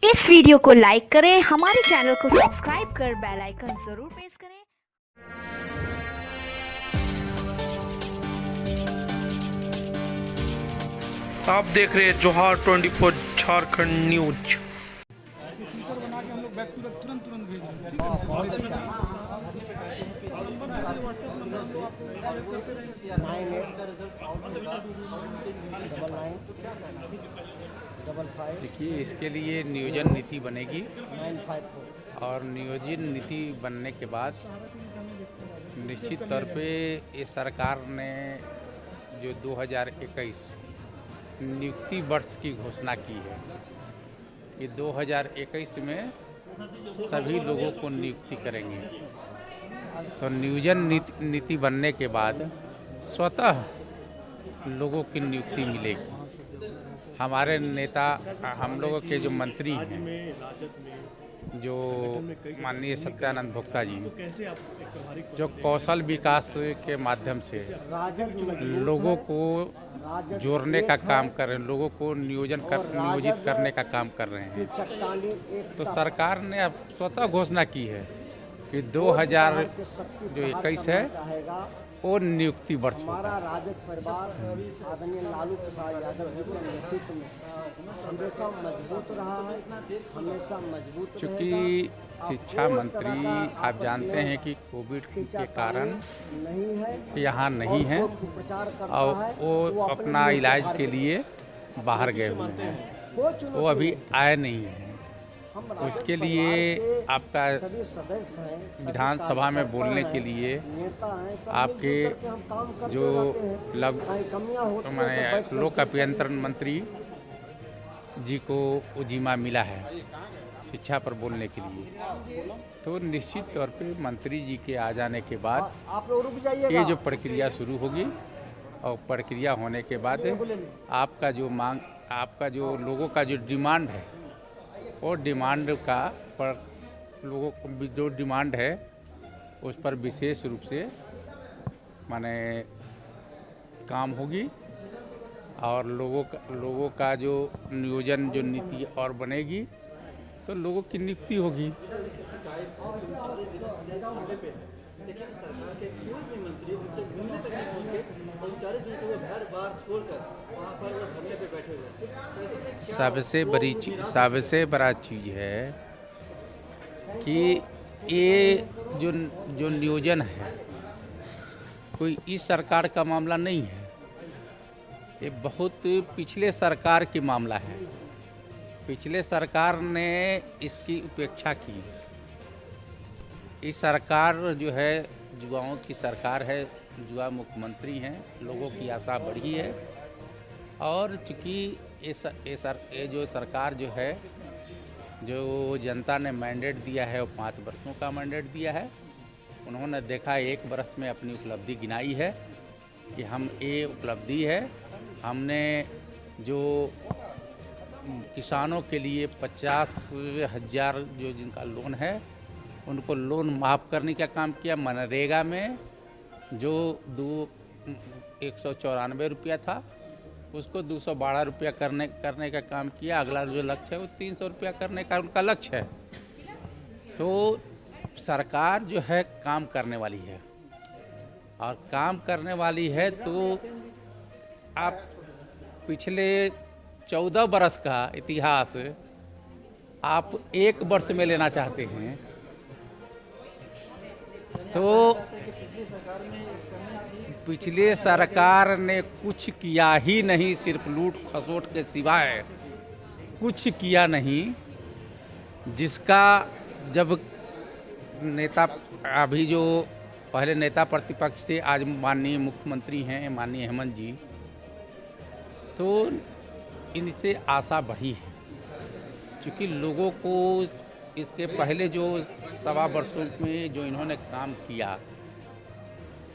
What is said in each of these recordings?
इस वीडियो को लाइक करें, हमारे चैनल को सब्सक्राइब कर बेल आइकन जरूर प्रेस करें। आप देख रहे हैं जोहार 24 झारखंड न्यूज। बना के हम लोग व्यक्तिगत तुरंत भेज देंगे। ठीक है, बहुत अच्छा। 989955। देखिए, इसके लिए नियोजन नीति बनेगी 954 और नियोजन नीति बनने के बाद निश्चित तौर पे ये सरकार ने जो 2021 नियुक्ति वर्ष की घोषणा की है कि 2021 में सभी लोगों को नियुक्ति करेंगे। तो नियोजन नीति बनने के बाद स्वतः लोगों की नियुक्ति मिलेगी। हमारे नेता, हम लोगों के जो मंत्री हैं, जो माननीय सत्यानंद भोक्ता जी, जो कौशल विकास के माध्यम से लोगों को जोड़ने का काम कर रहे हैं, लोगों को नियोजित करने का काम कर रहे हैं। तो सरकार ने अब स्वतः घोषणा की है कि 2021 है वो नियुक्ति वर्ष होगा। राजद परिवार आदरणीय लालू प्रसाद यादव जी के नेतृत्व में हमेशा मजबूत रहा है, हमेशा मजबूत। चूँकि शिक्षा मंत्री आप जानते हैं कि कोविड के कारण यहाँ नहीं है और वो अपना इलाज के लिए बाहर गए हुए हैं, वो अभी आए नहीं हैं। उसके लिए आपका विधानसभा में बोलने के लिए आपके जो माने लोक अभियंत्रण मंत्री जी को जिम्मा मिला है शिक्षा पर बोलने के लिए। तो निश्चित तौर पे मंत्री जी के आ जाने के बाद ये जो प्रक्रिया शुरू होगी और प्रक्रिया होने के बाद आपका जो मांग, आपका जो लोगों का जो डिमांड है, और डिमांड का पर लोगों को जो डिमांड है उस पर विशेष रूप से माने काम होगी और लोगों का जो नियोजन जो नीति और बनेगी तो लोगों की नियुक्ति होगी। लेकिन सरकार के कोई भी मंत्री उनसे मिलने तक नहीं पहुंचे, 39 दिन को वो घर बार छोड़कर वहाँ पर वो धरने पे बैठे हुए। सबसे बड़ा चीज़ है कि ये जो नियोजन है कोई इस सरकार का मामला नहीं है, ये बहुत पिछले सरकार की मामला है। पिछले सरकार ने इसकी उपेक्षा की। इस सरकार जो है युवाओं की सरकार है, युवा मुख्यमंत्री हैं, लोगों की आशा बढ़ी है। और चूँकि ये जो सरकार जो है, जो जनता ने मैंडेट दिया है वो 5 वर्षों का मैंडेट दिया है। उन्होंने देखा 1 वर्ष में अपनी उपलब्धि गिनाई है कि हम ये उपलब्धि है, हमने जो किसानों के लिए 50,000 जो जिनका लोन है उनको लोन माफ़ करने का काम किया। मनरेगा में जो 194 रुपया था उसको 212 रुपया करने का काम किया। अगला जो लक्ष्य है वो 300 रुपया करने का उनका लक्ष्य है। तो सरकार जो है काम करने वाली है और काम करने वाली है। तो आप पिछले 14 बरस का इतिहास आप 1 वर्ष में लेना चाहते हैं तो पिछले सरकार ने कुछ किया ही नहीं, सिर्फ लूट खसोट के सिवाय कुछ किया नहीं। जिसका जब नेता अभी जो पहले नेता प्रतिपक्ष थे, आज माननीय मुख्यमंत्री हैं माननीय हेमंत जी, तो इनसे आशा बढ़ी है। क्योंकि लोगों को इसके पहले जो 1.25 वर्षों में जो इन्होंने काम किया,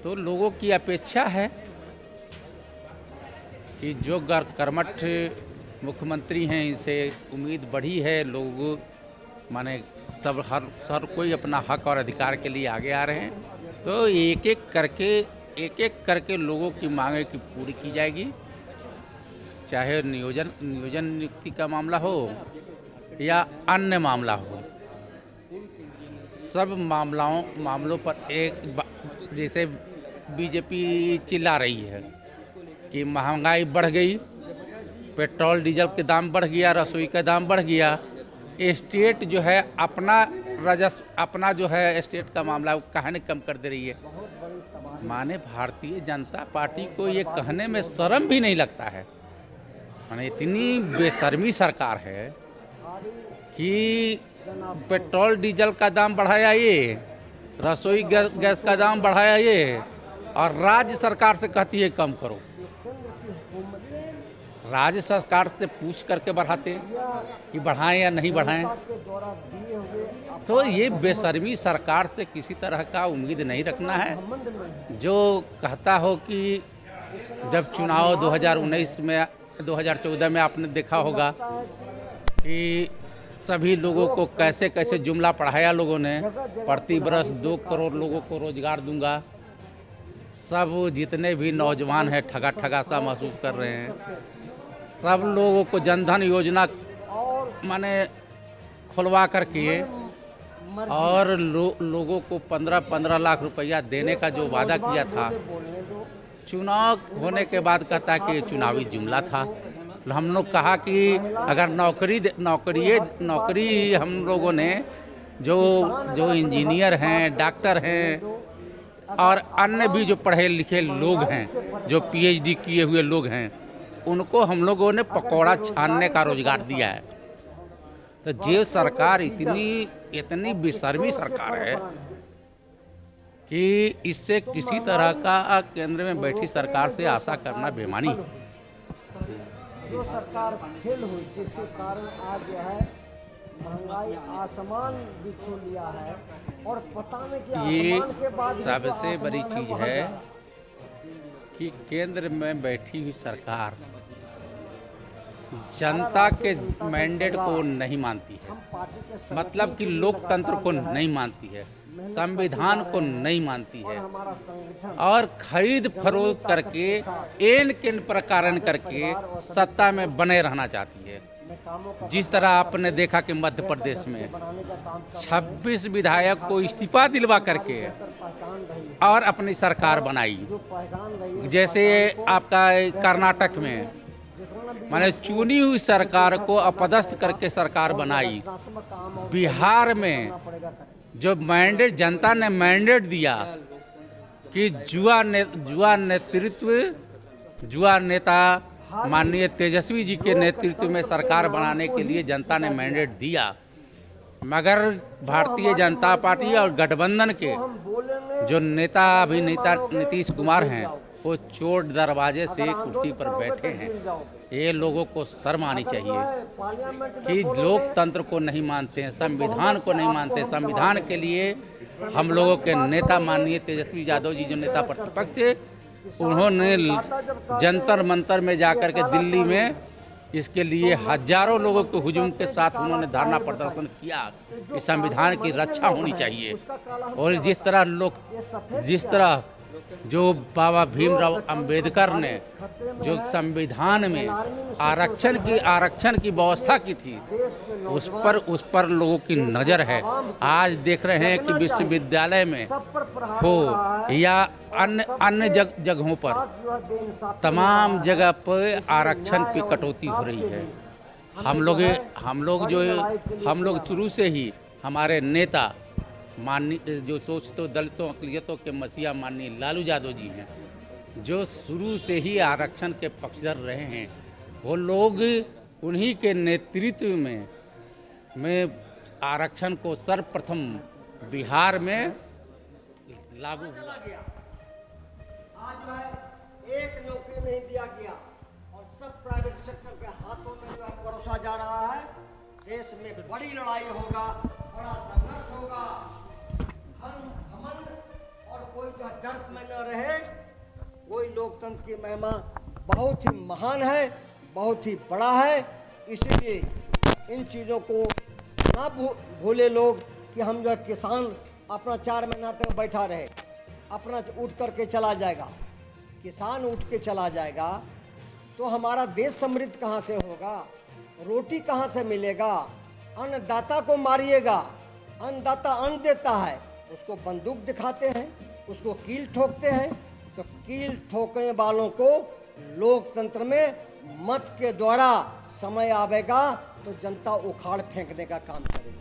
तो लोगों की अपेक्षा है कि जो कर्मठ मुख्यमंत्री हैं इनसे उम्मीद बढ़ी है। लोग माने सब हर कोई अपना हक और अधिकार के लिए आगे आ रहे हैं। तो एक एक करके लोगों की मांगे की पूरी की जाएगी। चाहे नियोजन नियुक्ति का मामला हो या अन्य मामला हो, सब मामलों पर जैसे बीजेपी चिल्ला रही है कि महंगाई बढ़ गई, पेट्रोल डीजल के दाम बढ़ गया, रसोई का दाम बढ़ गया। स्टेट जो है अपना राजस्व, अपना जो है स्टेट का मामला कहने कम कर दे रही है। माने भारतीय जनता पार्टी को ये कहने में शर्म भी नहीं लगता है। माने इतनी बेशर्मी सरकार है कि पेट्रोल डीजल का दाम बढ़ाया ये, रसोई गैस का दाम बढ़ाया ये, और राज्य सरकार से कहती है कम करो। राज्य सरकार से पूछ करके बढ़ाते कि बढ़ाएं या नहीं बढ़ाएं। तो ये बेशर्मी सरकार से किसी तरह का उम्मीद नहीं रखना है। जो कहता हो कि जब चुनाव 2014 में आपने देखा होगा कि सभी लोगों को कैसे कैसे जुमला पढ़ाया लोगों ने, प्रति वर्ष 2 करोड़ लोगों को रोजगार दूंगा। सब जितने भी नौजवान हैं ठगा सा महसूस कर रहे हैं। सब लोगों को जनधन योजना माने खुलवा करके और लोगों को 15-15 लाख रुपया देने का जो वादा किया था, चुनाव होने के बाद कहता कि चुनावी जुमला था। हम लोग कहा कि अगर नौकरी हम लोगों ने जो इंजीनियर हैं, डॉक्टर हैं और अन्य भी जो पढ़े लिखे लोग हैं, जो PhD किए हुए लोग हैं, उनको हम लोगों ने पकौड़ा छानने का रोजगार दिया है। तो ये सरकार इतनी बेशर्मी सरकार है कि इससे किसी तरह का केंद्र में बैठी सरकार से आशा करना बेमानी है। जो सरकार फेल हुई, जिसके कारण आज जो है महंगाई आसमान भी छू लिया है, और पता नहीं कि ये आसमान के बाद सबसे बड़ी चीज है कि केंद्र में बैठी हुई सरकार जनता के मैंडेट को नहीं मानती है। मतलब कि लोकतंत्र को नहीं मानती है, संविधान को नहीं मानती है, और खरीद फरोख्त करके एन किन प्रकार करके सत्ता में बने रहना चाहती है। जिस तरह आपने देखा कि मध्य प्रदेश में 26 विधायक को इस्तीफा दिलवा करके और अपनी सरकार बनाई। जैसे आपका कर्नाटक में माने चुनी हुई सरकार को अपदस्थ करके सरकार बनाई। बिहार में जो मैंडेट जनता ने मैंडेट दिया कि जुआ नेता माननीय तेजस्वी जी के नेतृत्व में सरकार बनाने के लिए जनता ने मैंडेट दिया, मगर भारतीय जनता पार्टी और गठबंधन के जो नेता नीतीश कुमार हैं, वो चोर दरवाजे से कुर्सी पर बैठे हैं। ये लोगों को शर्म आनी चाहिए कि लोकतंत्र को नहीं मानते हैं, संविधान को नहीं मानते। संविधान के लिए हम लोगों के नेता माननीय तेजस्वी यादव जी जो नेता प्रतिपक्ष थे, उन्होंने जंतर मंतर में जाकर के दिल्ली में इसके लिए हजारों लोगों के हुजूम के साथ उन्होंने धरना प्रदर्शन किया कि संविधान की रक्षा होनी चाहिए। और जिस तरह जो बाबा भीमराव अंबेडकर ने जो संविधान में आरक्षण की व्यवस्था की थी, उस पर लोगों की नज़र है। आज देख रहे हैं कि विश्वविद्यालय में हो या अन्य जगहों पर तमाम जगह पर आरक्षण की कटौती हो रही है। हम लोग शुरू से ही हमारे नेता माननीय जो सोचते दलितों अक़लियतों के मसीहा माननीय लालू यादव जी हैं, जो शुरू से ही आरक्षण के पक्षधर रहे हैं, वो लोग उन्हीं के नेतृत्व में आरक्षण को सर्वप्रथम बिहार में लागू हुआ। आज जो है एक नौकरी नहीं दिया गया और सब प्राइवेट सेक्टर के हाथों में जो है परोसा जा रहा है। देश में बड़ी लड़ाई होगा, बड़ा संघर्ष होगा। और कोई जो दर्द में न रहे, कोई लोकतंत्र की महिमा बहुत ही महान है, बहुत ही बड़ा है। इसीलिए इन चीज़ों को ना भूले लोग कि हम जो है किसान अपना 4 महीना तक बैठा रहे, अपना उठ करके चला जाएगा। किसान उठ के चला जाएगा तो हमारा देश समृद्ध कहाँ से होगा, रोटी कहाँ से मिलेगा, अन्नदाता को मारिएगा, अन्नदाता अन्न देता है, उसको बंदूक दिखाते हैं, उसको कील ठोकते हैं। तो कील ठोकने वालों को लोकतंत्र में मत के द्वारा समय आवेगा तो जनता उखाड़ फेंकने का काम करेगी।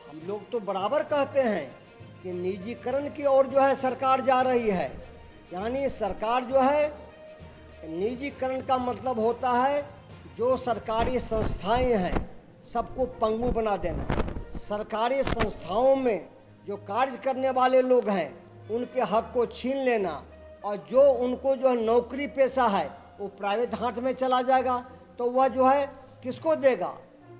हम लोग तो बराबर कहते हैं कि निजीकरण की ओर जो है सरकार जा रही है। यानी सरकार जो है, निजीकरण का मतलब होता है जो सरकारी संस्थाएं हैं सबको पंगु बना देना। सरकारी संस्थाओं में जो कार्य करने वाले लोग हैं उनके हक को छीन लेना, और जो उनको जो है नौकरी पेशा है वो प्राइवेट हाथ में चला जाएगा। तो वह जो है किसको देगा?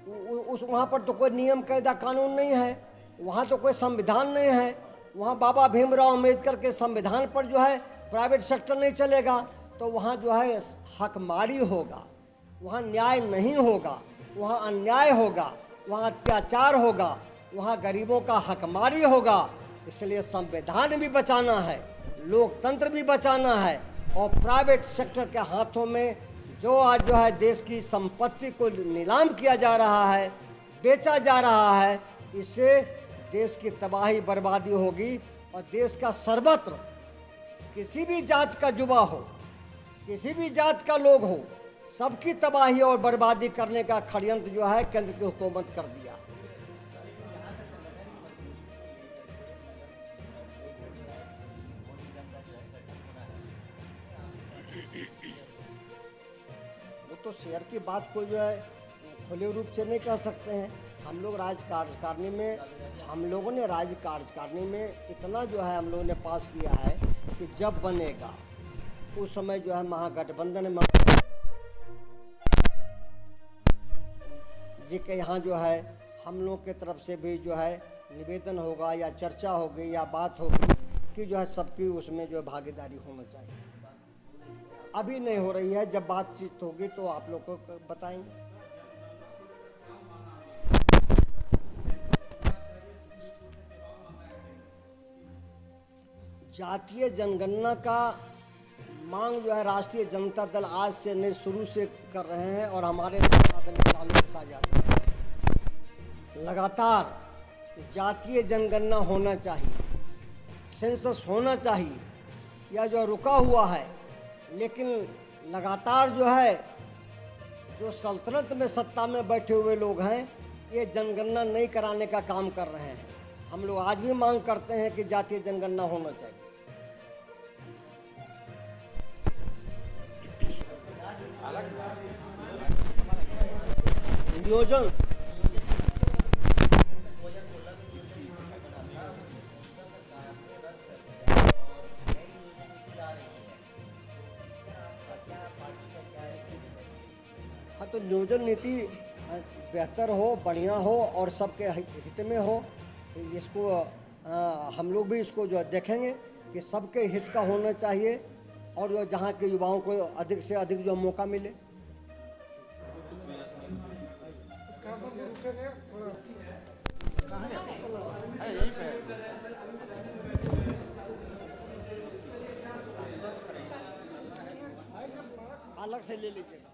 उस वहाँ पर तो कोई नियम कायदा कानून नहीं है, वहाँ तो कोई संविधान नहीं है। वहाँ बाबा भीमराव अम्बेडकर के संविधान पर जो है प्राइवेट सेक्टर नहीं चलेगा। तो वहाँ जो है हकमारी होगा, वहाँ न्याय नहीं होगा, वहाँ अन्याय होगा, वहाँ अत्याचार होगा, वहाँ गरीबों का हकमारी होगा। इसलिए संविधान भी बचाना है, लोकतंत्र भी बचाना है, और प्राइवेट सेक्टर के हाथों में जो आज जो है देश की संपत्ति को नीलाम किया जा रहा है, बेचा जा रहा है, इससे देश की तबाही बर्बादी होगी। और देश का सर्वत्र किसी भी जात का युवा हो, किसी भी जात का लोग हो, सबकी तबाही और बर्बादी करने का षड्यंत्र जो है केंद्र की हुकूमत कर दिया। वो तो शेयर की बात को जो है खुले रूप से नहीं कह सकते हैं। हम लोग राज्य कार्यकारिणी में, हम लोगों ने राज्य कार्यकारिणी में इतना जो है हम लोगों ने पास किया है कि जब बनेगा उस समय जो है महागठबंधन में जी के यहाँ जो है हम लोग के तरफ से भी जो है निवेदन होगा या चर्चा होगी या बात होगी कि जो है सबकी उसमें जो है भागीदारी होना चाहिए। अभी नहीं हो रही है, जब बातचीत होगी तो आप लोग को बताएंगे। जातीय जनगणना का मांग जो है राष्ट्रीय जनता दल आज से नहीं शुरू से कर रहे हैं, और हमारे लालू प्रसाद यादव लगातार कि जातीय जनगणना होना चाहिए, सेंसस होना चाहिए, या जो रुका हुआ है। लेकिन लगातार जो है जो सल्तनत में सत्ता में बैठे हुए लोग हैं ये जनगणना नहीं कराने का काम कर रहे हैं। हम लोग आज भी मांग करते हैं कि जातीय जनगणना होना चाहिए। नियोजन हाँ, तो नियोजन नीति बेहतर हो, बढ़िया हो और सबके हित में हो। इसको हम लोग भी इसको जो देखेंगे कि सबके हित का होना चाहिए, और जो जहाँ के युवाओं को अधिक से अधिक जो मौका मिले। अलग से ले लीजिएगा।